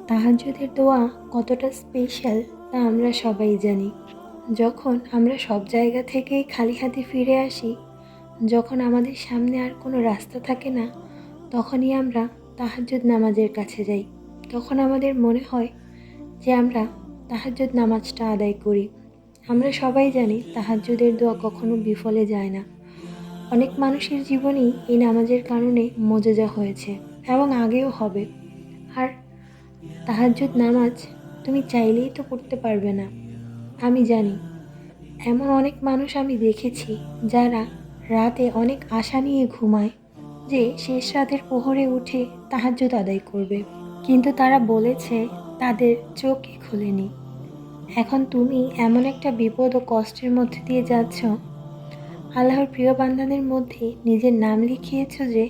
তাহাজ্জুদের দোয়া কতটা স্পেশাল তা আমরা সবাই জানি। যখন আমরা সব জায়গা থেকেই খালি হাতে ফিরে আসি, যখন আমাদের সামনে আর কোনো রাস্তা থাকে না, তখনই আমরা তাহাজ্জুদ নামাজের কাছে যাই। তখন আমাদের মনে হয় যে আমরা তাহাজ্জুদ নামাজটা আদায় করি। আমরা সবাই জানি তাহাজ্জুদের দোয়া কখনো বিফলে যায় না। অনেক মানুষের জীবনেই এই নামাজের কারণে মোজেজা হয়েছে এবং আগেও হবে। আর তাহাজ্জুদ নামাজ তুমি চাইলেই তো পড়তে পারবে না। আমি জানি এমন অনেক মানুষ আমি দেখেছি যারা রাতে অনেক আশা নিয়ে ঘুমায় যে শেষ রাতের প্রহরে উঠে তাহাজ্জুদ আদায় করবে, কিন্তু তারা বলেছে তাদের চোখই খোলেনি। এখন তুমি এমন একটা বিপদ ও কষ্টের মধ্যে দিয়ে যাচ্ছ, আল্লাহর প্রিয় বান্দাদের মধ্যে নিজের নাম লিখিয়েছ যে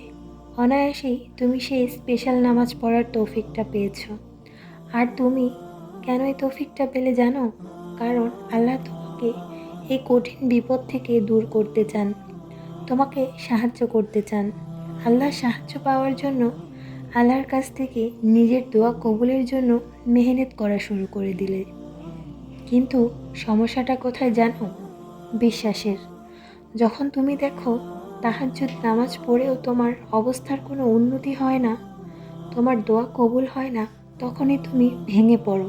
অনায়াসেই তুমি সেই স্পেশাল নামাজ পড়ার তৌফিকটা পেয়েছো। আর তুমি কেন এই তৌফিকটা পেলে জানো? কারণ আল্লাহ তোমাকে এই কঠিন বিপদ থেকে দূর করতে চান, তোমাকে সাহায্য করতে চান। আল্লাহর সাহায্য পাওয়ার জন্য আল্লাহর কাছ থেকে নিজের দোয়া কবুলের জন্য মেহনত করা শুরু করে দিলে। কিন্তু সমস্যাটা কোথায় জানো? বিশ্বাসের। যখন তুমি দেখো তাহাজ্জুদ নামাজ পড়েও তোমার অবস্থার কোনো উন্নতি হয় না, তোমার দোয়া কবুল হয় না, তখনই তুমি ভেঙে পড়ো।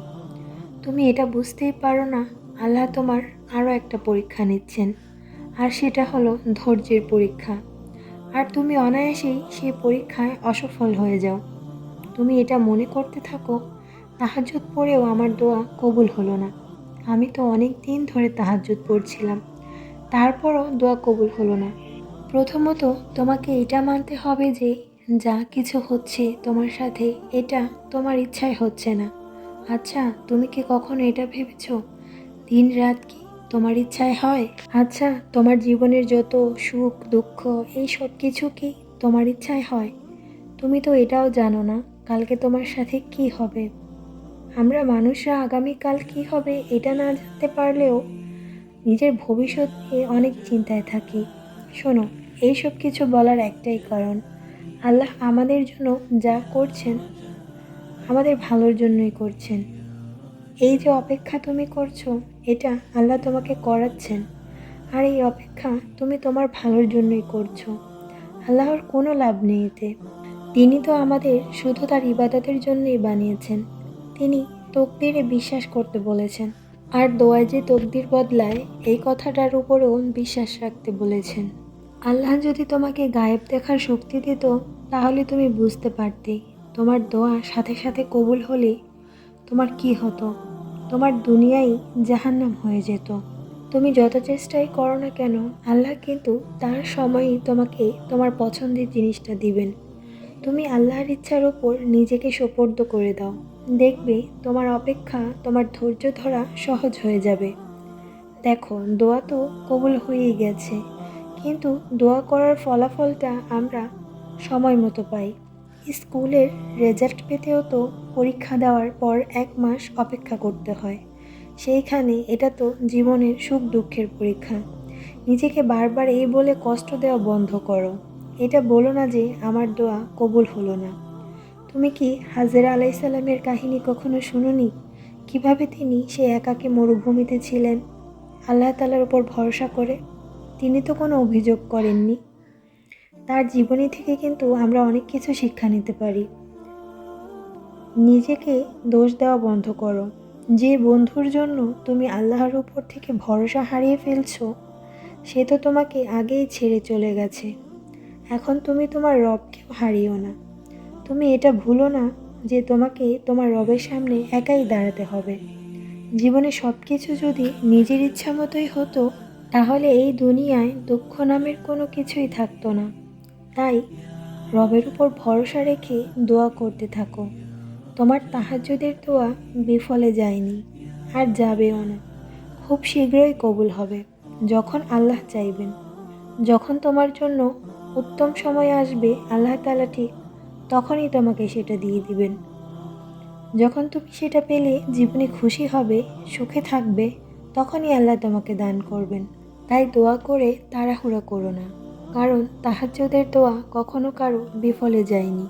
তুমি এটা বুঝতেই পারো না আল্লাহ তোমার আরও একটা পরীক্ষা নিচ্ছেন, আর সেটা হলো ধৈর্যের পরীক্ষা। আর তুমি অনায়াসেই সেই পরীক্ষায় অসফল হয়ে যাও। তুমি এটা মনে করতে থাকো, তাহাজ্জুদ পড়েও আমার দোয়া কবুল হলো না। আমি তো অনেক দিন ধরে তাহাজ্জুদ পড়ছিলাম, তারপরও দোয়া কবুল হলো না। প্রথমত তোমাকে এটা মানতে হবে যে যা কিছু হচ্ছে তোমার সাথে এটা তোমার ইচ্ছায় হচ্ছে না। আচ্ছা, তুমি কি কখনো এটা ভেবেছো দিন রাত কি তোমার ইচ্ছায় হয়? আচ্ছা, তোমার জীবনের যত সুখ দুঃখ এই সব কিছু কি তোমার ইচ্ছায় হয়? তুমি তো এটাও জানো না কালকে তোমার সাথে কি হবে। আমরা মানুষরা আগামীকাল কি হবে এটা না জানতে পারলেও নিজের ভবিষ্যৎ নিয়ে অনেক চিন্তায় থাকি। শোনো, এইসব কিছু বলার একটাই কারণ, আল্লাহ আমাদের জন্য যা করছেন আমাদের ভালোর জন্যই করছেন। এই যে অপেক্ষা তুমি করছো, এটা আল্লাহ তোমাকে করাচ্ছেন। আর এই অপেক্ষা তুমি তোমার ভালোর জন্যই করছো। আল্লাহর কোনো লাভ নেই এতে। তিনি তো আমাদের শুধু তার ইবাদতের জন্যই বানিয়েছেন। তিনি তকদিরে বিশ্বাস করতে বলেছেন, আর দোয়ায় যে তকদির বদলায় এই কথাটার উপরেও বিশ্বাস রাখতে বলেছেন। আল্লাহ যদি তোমাকে গায়েব দেখার শক্তি দিত, তাহলে তুমি বুঝতে পারতে তোমার দোয়া সাথে সাথে কবুল হলে তোমার কি হতো। তোমার দুনিয়াই জাহান্নাম হয়ে যেত। তুমি যত চেষ্টাই করো না কেন, আল্লাহ কিন্তু তার সময়ই তোমাকে তোমার পছন্দের জিনিসটা দিবেন। তুমি আল্লাহর ইচ্ছার ওপর নিজেকে সোপর্দ করে দাও, দেখবে তোমার অপেক্ষা, তোমার ধৈর্য ধরা সহজ হয়ে যাবে। দেখো, দোয়া তো কবুল হয়েই গেছে, কিন্তু দোয়া করার ফলাফলটা আমরা সময় মতো পাই। স্কুলের রেজাল্ট পেতেও তো পরীক্ষা দেওয়ার পর 1 মাস অপেক্ষা করতে হয়। সেইখানে এটা তো জীবনের সুখ দুঃখের পরীক্ষা। নিজেকে বারবার এই বলে কষ্ট দেওয়া বন্ধ করো। এটা বলো না যে আমার দোয়া কবুল হলো না। তুমি কি হাজেরা আলাইসাল্লামের কাহিনী কখনো শুনোনি? কিভাবে তিনি সে একাকী মরুভূমিতে ছিলেন আল্লাহ তাআলার উপর ভরসা করে? তিনি তো কোনো অভিযোগ করেননি। তার জীবনী থেকে কিন্তু আমরা অনেক কিছু শিক্ষা নিতে পারি। নিজেকে দোষ দেওয়া বন্ধ করো। যে বন্ধুর জন্য তুমি আল্লাহর উপর থেকে ভরসা হারিয়ে ফেলছো, সে তো তোমাকে আগেই ছেড়ে চলে গেছে। এখন তুমি তোমার রবকেও হারিও না। তুমি এটা ভুলো না যে তোমাকে তোমার রবের সামনে একাই দাঁড়াতে হবে। জীবনে সব কিছু যদি নিজের ইচ্ছা মতোই হতো, তাহলে এই দুনিয়ায় দুঃখ নামের কোনো কিছুই থাকতো না। তাই রবের উপর ভরসা রেখে দোয়া করতে থাকো। তোমার তাহাজ্জুদের দোয়া বিফলে যায়নি, আর যাবেও না। খুব শীঘ্রই কবুল হবে, যখন আল্লাহ চাইবেন। যখন তোমার জন্য উত্তম সময় আসবে, আল্লাহ তাআলা ঠিক তখনই তোমাকে সেটা দিয়ে দিবেন। যখন তুমি সেটা পেলে জীবনে খুশি হবে, সুখে থাকবে, তখনই আল্লাহ তোমাকে দান করবেন। তাই দোয়া করে তাড়াহুড়া করো না, কারণ তাহাজ্জুদের দোয়া কখনো কারো বিফলে যায়নি।